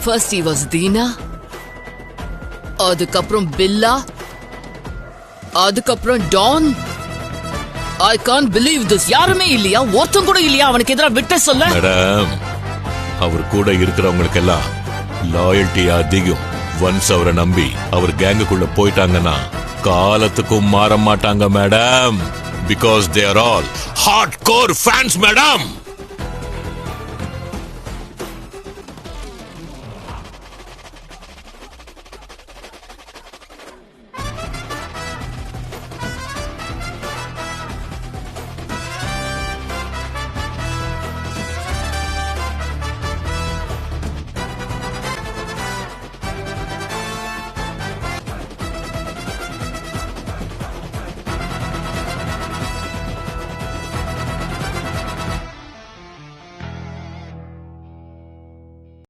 First he was Deena, அதுக்கப்புறம் பில்லா, அதுக்கப்புறம் Don. I can't believe this. யாருமே இல்லையா? ஒருத்தன் கூட இல்லையா அவனுக்கு எதிராக விட்ட சொல்ல? மேடம், அவர் கூட இருக்கிறவங்களுக்கு எல்லாம் லாயல்டி அதிகம். ஒன்ஸ் அவரை நம்பி அவர் கேங்குக்குள்ள போயிட்டாங்கன்னா காலத்துக்கும் மாற மாட்டாங்க madam. Because they are all hard core fans madam.